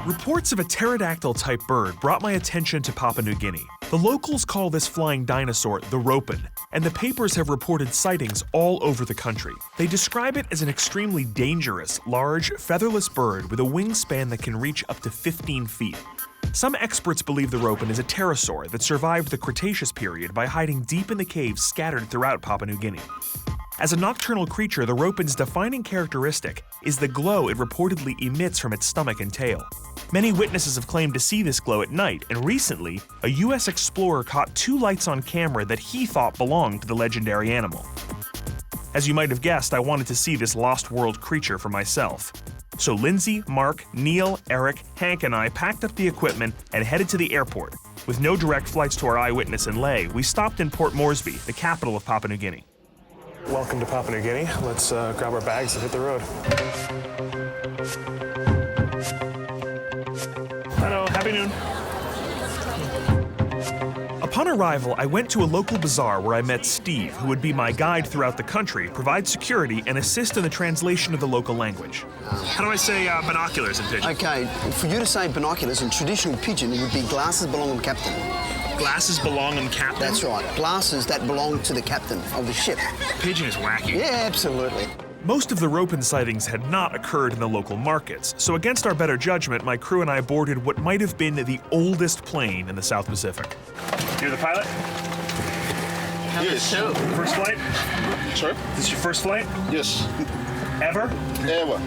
Reports of a pterodactyl-type bird brought my attention to Papua New Guinea. The locals call this flying dinosaur the Ropen, and the papers have reported sightings all over the country. They describe it as an extremely dangerous, large, featherless bird with a wingspan that can reach up to 15 feet. Some experts believe the Ropen is a pterosaur that survived the Cretaceous period by hiding deep in the caves scattered throughout Papua New Guinea. As a nocturnal creature, the Ropen's defining characteristic is the glow it reportedly emits from its stomach and tail. Many witnesses have claimed to see this glow at night, and recently, a US explorer caught 2 lights on camera that he thought belonged to the legendary animal. As you might have guessed, I wanted to see this lost world creature for myself. So Lindsay, Mark, Neil, Eric, Hank, and I packed up the equipment and headed to the airport. With no direct flights to our eyewitness in Lae, we stopped in Port Moresby, the capital of Papua New Guinea. Welcome to Papua New Guinea. Let's grab our bags and hit the road. Hello, happy noon. Upon arrival, I went to a local bazaar where I met Steve, who would be my guide throughout the country, provide security, and assist in the translation of the local language. How do I say binoculars in Pidgin? Okay, for you to say binoculars in traditional Pidgin, it would be glasses belong on captain. Glasses belong on captain? That's right, glasses that belong to the captain of the ship. Pidgin is wacky. Yeah, absolutely. Most of the Ropen sightings had not occurred in the local markets, so against our better judgment, my crew and I boarded what might have been the oldest plane in the South Pacific. You're the pilot? Yes. First flight? Sorry? This is your first flight? Yes. Ever? Ever.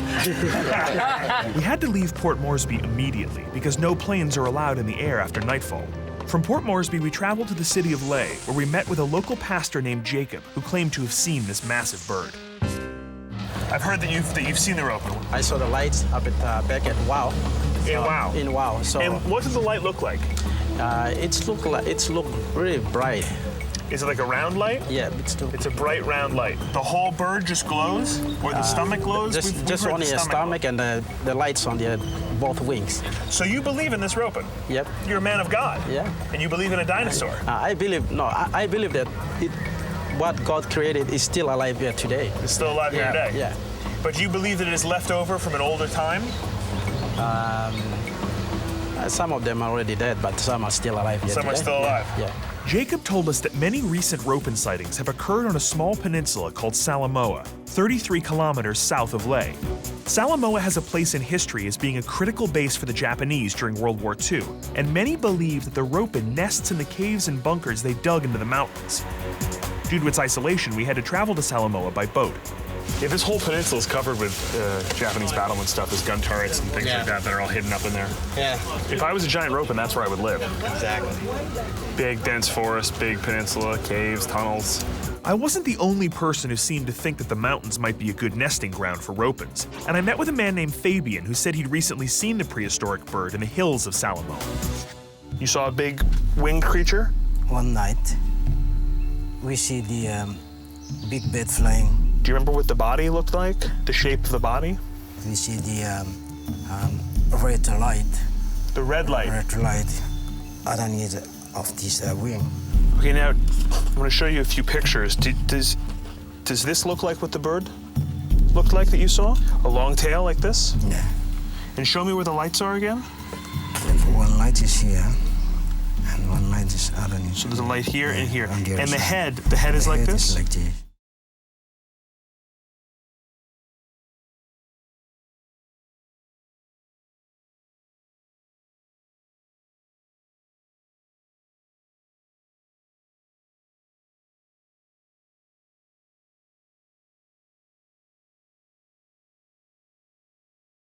We had to leave Port Moresby immediately because no planes are allowed in the air after nightfall. From Port Moresby, we traveled to the city of Lae, where we met with a local pastor named Jacob, who claimed to have seen this massive bird. I've heard that you've seen the Ropen. I saw the lights up at back at Wow. In Wow. In Wow. So. And what does the light look like? It's look really bright. Is it like a round light? Yeah, it's a bright round light. The whole bird just glows, or the stomach glows? Just only the stomach and the lights on the both wings. So you believe in this Ropen? Yep. You're a man of God. Yeah. And you believe in a dinosaur? I believe that what God created is still alive here today. It's still alive here today? Yeah. But you believe that it is left over from an older time? Some of them are already dead, but some are still alive here Some are still alive? Yeah. Jacob told us that many recent Ropen sightings have occurred on a small peninsula called Salamoa, 33 kilometers south of Lae. Salamoa has a place in history as being a critical base for the Japanese during World War II, and many believe that the Ropen nests in the caves and bunkers they dug into the mountains. Due to its isolation, we had to travel to Salamoa by boat. Yeah, this whole peninsula is covered with Japanese battlement stuff. There's gun turrets and things like that are all hidden up in there. Yeah. If I was a giant Ropen, that's where I would live. Exactly. Big, dense forest, big peninsula, caves, tunnels. I wasn't the only person who seemed to think that the mountains might be a good nesting ground for Ropens, and I met with a man named Fabian who said he'd recently seen the prehistoric bird in the hills of Salamoa. You saw a big winged creature? One night, we see the big bird flying. Do you remember what the body looked like? The shape of the body? We see the red light. The red light? Red light underneath of this wing. Okay, now I'm going to show you a few pictures. Does this look like what the bird looked like that you saw? A long tail like this? Yeah. And show me where the lights are again. One light is here, and one light is underneath. So there's a light here and here. On the and the side. head is like this? Is like this.